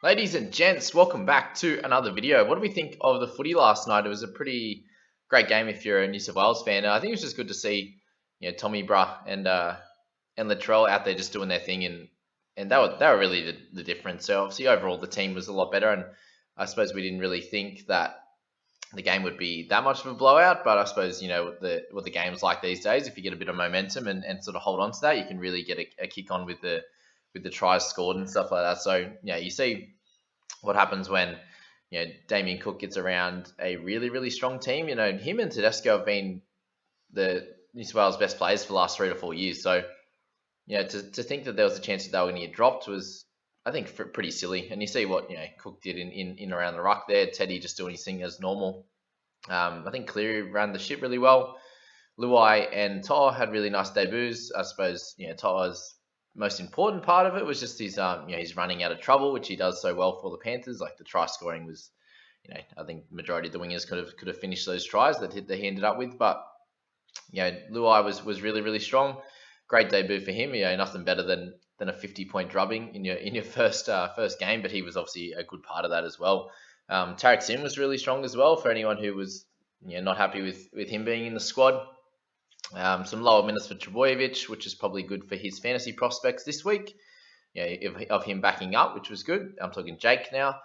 Ladies and gents, welcome back to another video. What do we think of the footy last night? It was a pretty great game if you're a New South Wales fan. I think it was just good to see, Tommy Bruh and Latrell out there just doing their thing, and they were really the difference. So obviously overall the team was a lot better, and I suppose we didn't really think that the game would be that much of a blowout. But I suppose what the game's like these days. If you get a bit of momentum and sort of hold on to that, you can really get a kick on with the tries scored and stuff like that. So yeah, you see what happens when Damien Cook gets around a really strong team. Him and Tedesco have been the New South Wales best players for the last 3 to 4 years. So to think that there was a chance that they were going to get dropped was, I think, pretty silly. And you see what Cook did in around the ruck there. Teddy just doing his thing as normal. I think Cleary ran the ship really well. Luai and Toa had really nice debuts. I suppose Toa's most important part of it was just his he's running out of trouble, which he does so well for the Panthers. Like the try scoring was, I think majority of the wingers could have finished those tries that he ended up with. But Luai was really strong. Great debut for him. Nothing better than a 50-point drubbing in your first game, but he was obviously a good part of that as well. Tarik Singh was really strong as well for anyone who was not happy with him being in the squad. Some lower minutes for Trebojevic, which is probably good for his fantasy prospects this week. Of him backing up, which was good. I'm talking Jake now.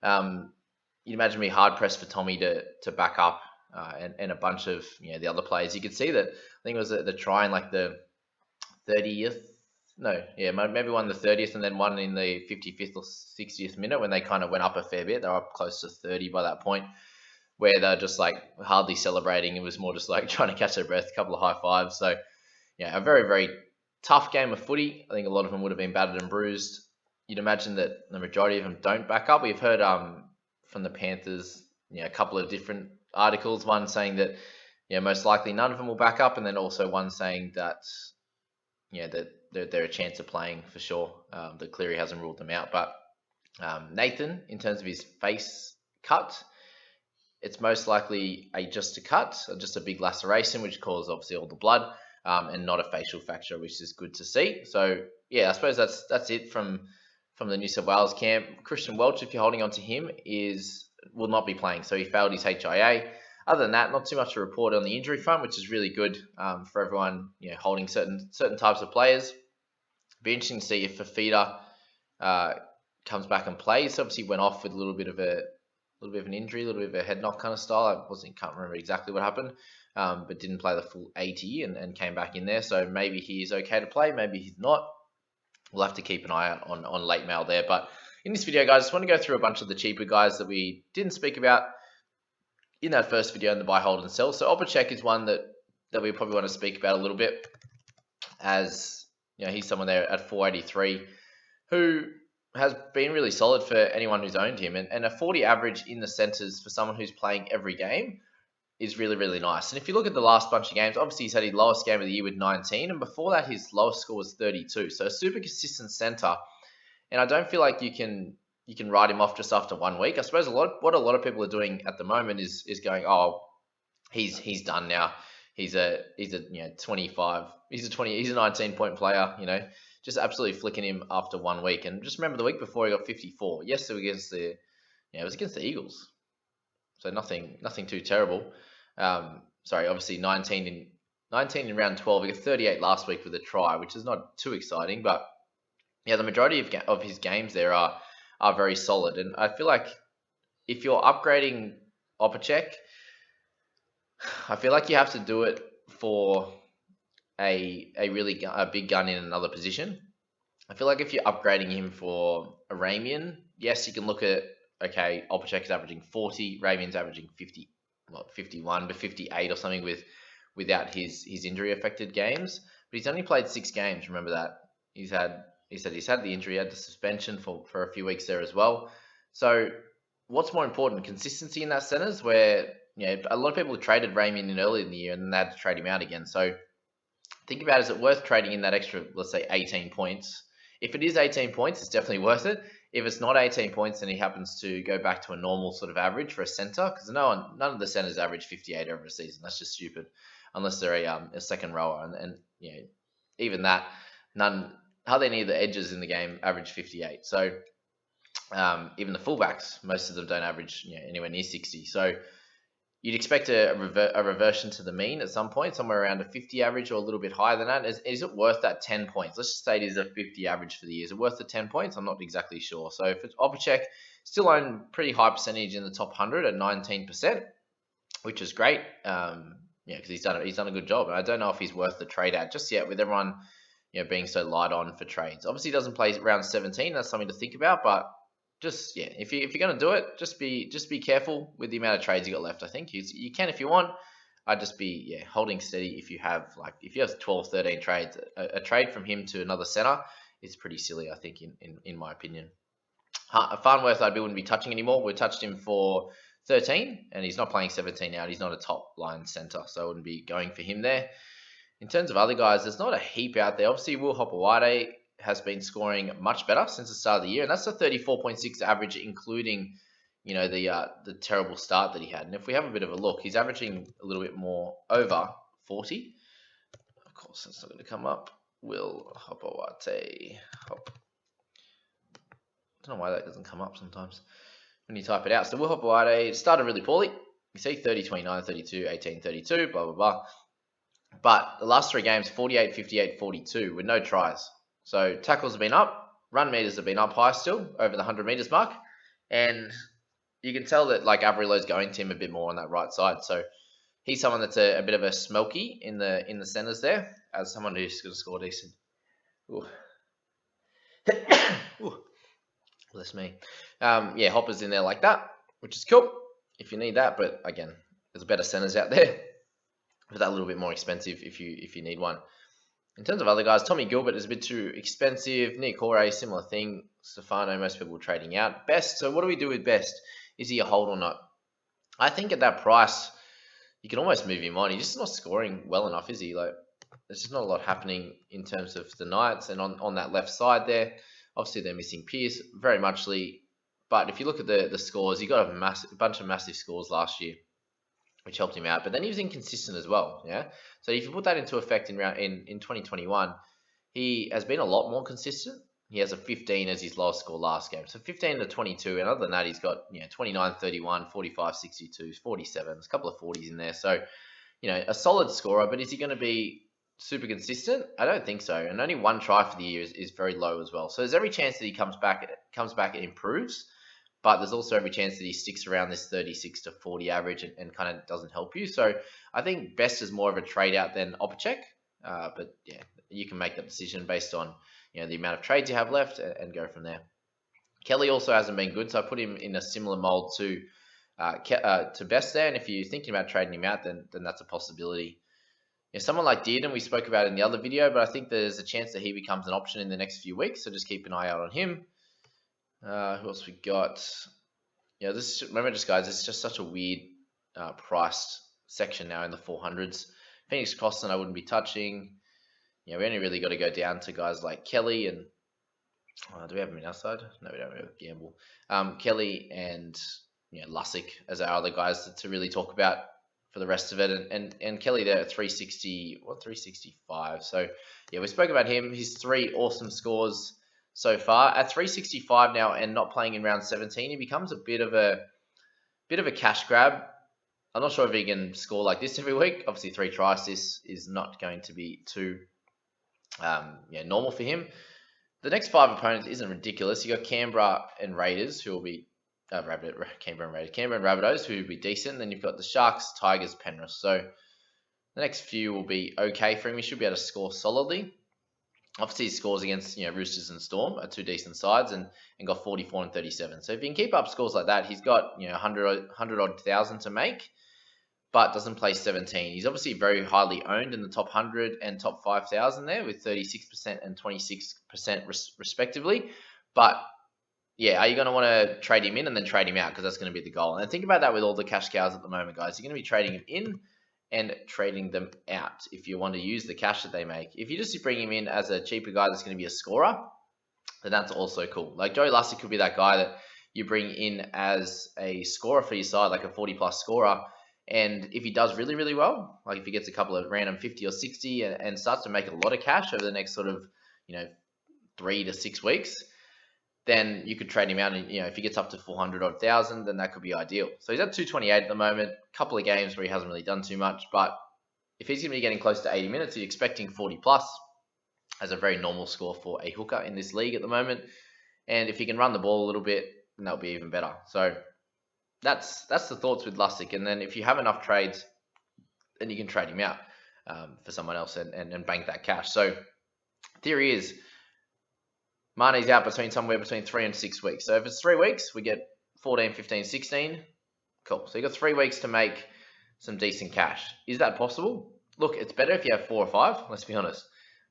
You'd imagine me hard pressed for Tommy to back up and a bunch of the other players. You could see that. I think it was the try in like the 30th. No, yeah, maybe one the 30th and then one in the 55th or 60th minute when they kind of went up a fair bit. They were up close to 30 by that point, where they're just like hardly celebrating. It was more just like trying to catch their breath, a couple of high fives. So, a very tough game of footy. I think a lot of them would have been battered and bruised. You'd imagine that the majority of them don't back up. We've heard from the Panthers, a couple of different articles. One saying that, most likely none of them will back up, and then also one saying that, that they're a chance of playing for sure. That Cleary hasn't ruled them out. But Nathan, in terms of his face cut, it's most likely just a big laceration, which causes obviously all the blood, and not a facial fracture, which is good to see. So I suppose that's it from the New South Wales camp. Christian Welch, if you're holding on to him, will not be playing. So he failed his HIA. Other than that, not too much to report on the injury front, which is really good for everyone holding certain types of players. Be interesting to see if Fafita comes back and plays. Obviously went off with a little bit of an injury, a little bit of a head knock kind of style. Can't remember exactly what happened, but didn't play the full 80 and came back in there. So maybe he's okay to play, maybe he's not. We'll have to keep an eye out on late mail there. But in this video, guys, I just want to go through a bunch of the cheaper guys that we didn't speak about in that first video in the buy, hold, and sell. So Opacek is one that we probably want to speak about a little bit, as he's someone there at 483 who has been really solid for anyone who's owned him, and a 40 average in the centres for someone who's playing every game is really nice. And if you look at the last bunch of games, obviously he's had his lowest game of the year with 19, and before that his lowest score was 32. So a super consistent centre, and I don't feel like you can write him off just after 1 week. I suppose what a lot of people are doing at the moment is going, oh, he's done now. He's a 25. He's a 19-point player. Just absolutely flicking him after 1 week. And just remember the week before he got 54. Yes, it was against the Eagles. So nothing too terrible. Obviously 19 in round 12. He got 38 last week with a try, which is not too exciting. But the majority of his games there are very solid. And I feel like if you're upgrading Opacek, I feel like you have to do it for a big gun in another position. I feel like if you're upgrading him for a Ramian, yes, you can look at, okay, Opacek is averaging 40, Ramian's averaging 51 to 58 or something without his injury affected games. But he's only played 6 games. Remember that. He said he's had the injury, had the suspension for a few weeks there as well. So what's more important, consistency in that centres, where a lot of people traded Ramian in early in the year and then they had to trade him out again. So think about, is it worth trading in that extra, let's say 18 points? If it is 18 points, it's definitely worth it. If it's not 18 points and he happens to go back to a normal sort of average for a centre, because none of the centres average 58 over a season. That's just stupid, unless they're a second rower, and even that, hardly any of the edges in the game average 58. So Even the fullbacks, most of them don't average anywhere near 60. So you'd expect a reversion to the mean at some point, somewhere around a 50 average or a little bit higher than that. Is it worth that 10 points? Let's just say it is a 50 average for the year. Is it worth the 10 points? I'm not exactly sure. So if it's Opacek, still own pretty high percentage in the top 100 at 19%, which is great. Because he's done a good job. And I don't know if he's worth the trade out just yet, with everyone being so light on for trades. Obviously, he doesn't play round 17. That's something to think about, but just if you're going to do it, just be careful with the amount of trades you got left. I think you can if you want. I'd just be holding steady if you have 12, 13 trades. A trade from him to another center is pretty silly, I think, in my opinion. Farnworth I wouldn't be touching anymore. We touched him for 13, and he's not playing 17 now. He's not a top line center, so I wouldn't be going for him there. In terms of other guys, there's not a heap out there. Obviously, Will Hopewade has been scoring much better since the start of the year, and that's a 34.6 average, including the terrible start that he had. And if we have a bit of a look, he's averaging a little bit more over 40. Of course, that's not going to come up. Will Hopewade. I don't know why that doesn't come up sometimes when you type it out. So Will Hopewade started really poorly. You see 30, 29, 32, 18, 32, blah, blah, blah. But the last 3 games, 48, 58, 42 with no tries. So tackles have been up, run meters have been up high still, over the 100 meters mark. And you can tell that Averillo's going to him a bit more on that right side. So he's someone that's a bit of a smoky in the centers there, as someone who's going to score decent. Ooh. Ooh. Bless me. Hopper's in there like that, which is cool if you need that. But again, there's better centers out there, but that a little bit more expensive if you need one. In terms of other guys, Tommy Gilbert is a bit too expensive. Nick Corey, similar thing. Stefano, most people trading out. Best, so what do we do with Best? Is he a hold or not? I think at that price, you can almost move him on. He's just not scoring well enough, is he? There's just not a lot happening in terms of the Knights. And on that left side there, obviously they're missing Pearce, very muchly. But if you look at the scores, he got a bunch of massive scores last year, which helped him out. But then he was inconsistent as well. Yeah. So if you put that into effect in 2021, he has been a lot more consistent. He has a 15 as his lowest score last game. So 15 to 22. And other than that, he's got 29, 31, 45, 62, 47. There's a couple of 40s in there. So, a solid scorer. But is he going to be super consistent? I don't think so. And only 1 try for the year is very low as well. So there's every chance that he comes back and improves. But there's also every chance that he sticks around this 36 to 40 average and kind of doesn't help you. So I think Best is more of a trade out than Opacek. But you can make that decision based on the amount of trades you have left and go from there. Kelly also hasn't been good, so I put him in a similar mold to Best there. And if you're thinking about trading him out, then that's a possibility. Someone like Dearden, we spoke about in the other video, but I think there's a chance that he becomes an option in the next few weeks. So just keep an eye out on him. Who else we got? Remember guys, it's just such a weird priced section now in the 400s. Phoenix Costin I wouldn't be touching. We only really got to go down to guys like Kelly and do we have him in our side? No, we don't. We have Gamble. Kelly and Lussick as our other guys to really talk about for the rest of it. And Kelly there at 365. So we spoke about him. His 3 awesome scores so far at 365 now, and not playing in round 17, he becomes a bit of a cash grab. I'm not sure if he can score like this every week. Obviously, 3 try assists is not going to be too normal for him. The next 5 opponents isn't ridiculous. You got Canberra and Raiders, who will be Canberra and Rabbitohs, who will be decent. Then you've got the Sharks, Tigers, Penrith. So the next few will be okay for him. He should be able to score solidly. Obviously, he scores against Roosters and Storm are 2 decent sides, and got 44 and 37. So if he can keep up scores like that, he's got 100 odd thousand to make, but doesn't play 17. He's obviously very highly owned in the top 100 and top 5,000 there, with 36% and 26% respectively. But are you going to want to trade him in and then trade him out, because that's going to be the goal? And think about that with all the cash cows at the moment, guys. You're going to be trading him in and trading them out if you want to use the cash that they make. If you just bring him in as a cheaper guy that's going to be a scorer, then that's also cool. Like Joey Lussick could be that guy that you bring in as a scorer for your side, like a 40-plus scorer. And if he does really, really well, like if he gets a couple of random 50 or 60 and starts to make a lot of cash over the next sort of 3 to 6 weeks, then you could trade him out. And if he gets up to 400 odd thousand, then that could be ideal. So he's at 228 at the moment. A couple of games where he hasn't really done too much, but if he's going to be getting close to 80 minutes, you're expecting 40 plus as a very normal score for a hooker in this league at the moment. And if he can run the ball a little bit, then that'll be even better. So that's the thoughts with Lussick. And then if you have enough trades, then you can trade him out for someone else and bank that cash. So theory is Mane's out somewhere between 3 and 6 weeks. So if it's 3 weeks, we get 14, 15, 16. Cool. So you got 3 weeks to make some decent cash. Is that possible? Look, it's better if you have 4 or 5, let's be honest.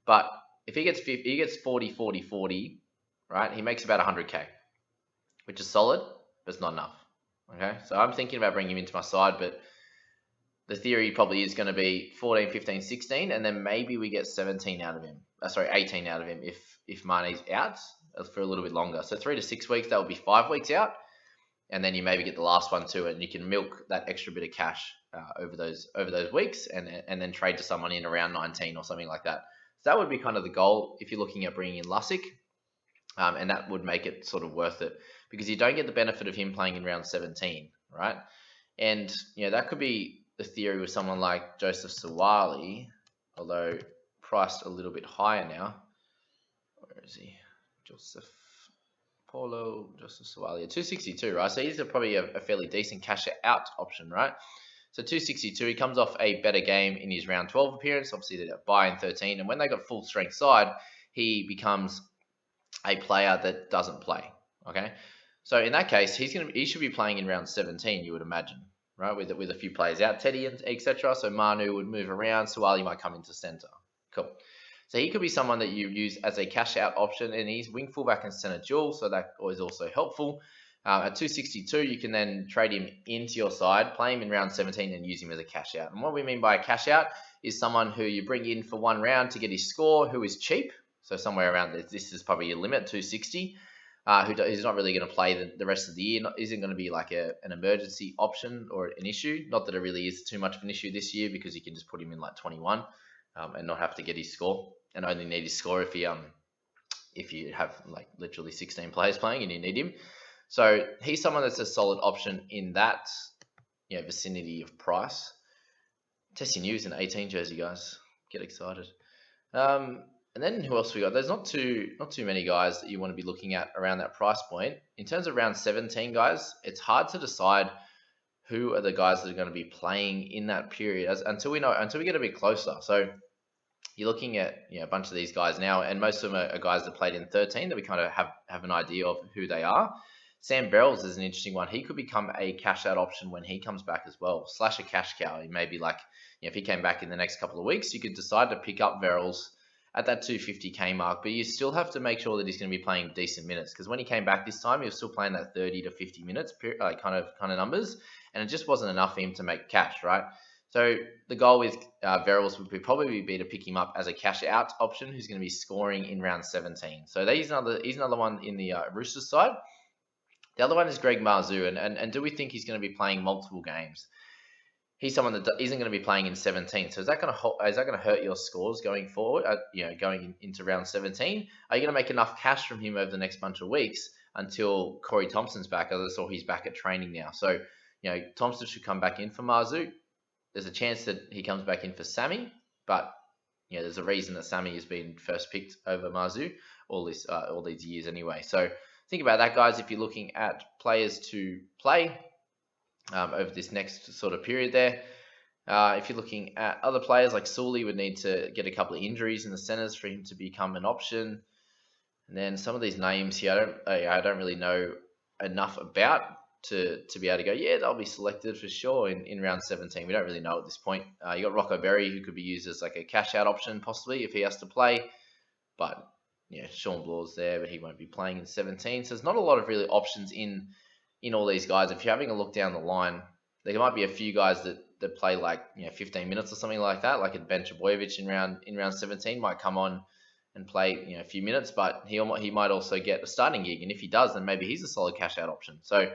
But if he gets 40, 40, 40, right, he makes about 100K, which is solid, but it's not enough. Okay, so I'm thinking about bringing him into my side, but the theory probably is going to be 14, 15, 16, and then maybe we get 17 out of him. 18 out of him if Mane's out for a little bit longer. So 3 to 6 weeks, that would be 5 weeks out, and then you maybe get the last one too, and you can milk that extra bit of cash over those weeks, and then trade to someone in around 19 or something like that. So that would be kind of the goal if you're looking at bringing in Lussick, and that would make it sort of worth it because you don't get the benefit of him playing in round 17, right? And that could be the theory with someone like Joseph Sawali, although priced a little bit higher now. Where is he? Joseph Sawali at 262, right? So he's probably a fairly decent cash out option, right? So 262, he comes off a better game in his round 12 appearance. Obviously, they got bye in 13, and when they got full strength side, he becomes a player that doesn't play. Okay, so in that case, he should be playing in round 17, you would imagine, right? With a few players out, Teddy and etc. So Manu would move around, Sawali might come into center. Cool. So he could be someone that you use as a cash out option, and he's wing fullback and center dual, so that is also helpful. At 262, you can then trade him into your side, play him in round 17, and use him as a cash out. And what we mean by a cash out is someone who you bring in for one round to get his score, who is cheap. So somewhere around this is probably your limit, 260. Who's not really going to play the rest of the year, isn't going to be like an emergency option or an issue. Not that it really is too much of an issue this year because you can just put him in like 21 and not have to get his score, and only need his score if you have like literally 16 players playing and you need him. So he's someone that's a solid option in that vicinity of price. Tessie News in 18 jersey, guys. Get excited. And then who else we got? There's not too many guys that you want to be looking at around that price point. In terms of round 17, guys, it's hard to decide who are the guys that are going to be playing in that period until we get a bit closer. So you're looking at a bunch of these guys now, and most of them are guys that played in 13 that we kind of have an idea of who they are. Sam Beryls is an interesting one. He could become a cash out option when he comes back as well, / a cash cow. He may be like, if he came back in the next couple of weeks, you could decide to pick up Beryls at that 250K mark, but you still have to make sure that he's going to be playing decent minutes, because when he came back this time, he was still playing that 30 to 50 minutes kind of numbers, and it just wasn't enough for him to make cash, right? So the goal with Beryls would probably be to pick him up as a cash out option who's going to be scoring in round 17. So he's another one in the Roosters side. The other one is Greg Marzhew, and do we think he's going to be playing multiple games? He's someone that isn't going to be playing in 17. So is that going to hurt your scores going forward? Going into round 17, are you going to make enough cash from him over the next bunch of weeks until Corey Thompson's back? As I saw, he's back at training now. So Thompson should come back in for Marzhew. There's a chance that he comes back in for Sammy, but there's a reason that Sammy has been first picked over Marzhew all these years anyway. So think about that, guys, if you're looking at players to play over this next sort of period there. If you're looking at other players, like Sully would need to get a couple of injuries in the centres for him to become an option. And then some of these names here, I don't really know enough about to be able to go, they'll be selected for sure in round 17. We don't really know at this point. You got Rocco Berry, who could be used as like a cash out option possibly if he has to play. But Sean Blaw's there, but he won't be playing in 17. So there's not a lot of really options in all these guys. If you're having a look down the line, there might be a few guys that play like 15 minutes or something like that, like a Ben Trbojevic in round 17 might come on and play a few minutes, but he might also get a starting gig, and if he does, then maybe he's a solid cash out option. So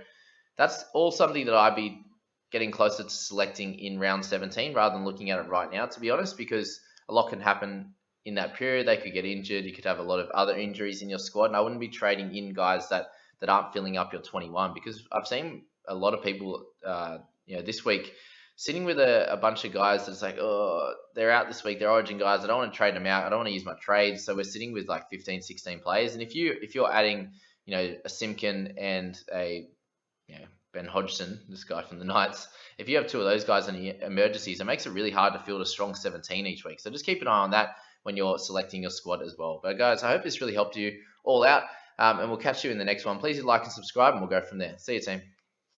that's all something that I'd be getting closer to selecting in round 17 rather than looking at it right now, to be honest, because a lot can happen in that period. They could get injured. You could have a lot of other injuries in your squad, and I wouldn't be trading in guys that aren't filling up your 21, because I've seen a lot of people, this week sitting with a bunch of guys that's like, oh, they're out this week, they're Origin guys. I don't want to trade them out. I don't want to use my trades. So we're sitting with like 15, 16 players, and if you're adding, a Simkin and a Ben Hodgson, this guy from the Knights, if you have two of those guys in the emergencies, it makes it really hard to field a strong 17 each week. So just keep an eye on that when you're selecting your squad as well. But guys, I hope this really helped you all out, and we'll catch you in the next one. Please like and subscribe, and we'll go from there. See you, team.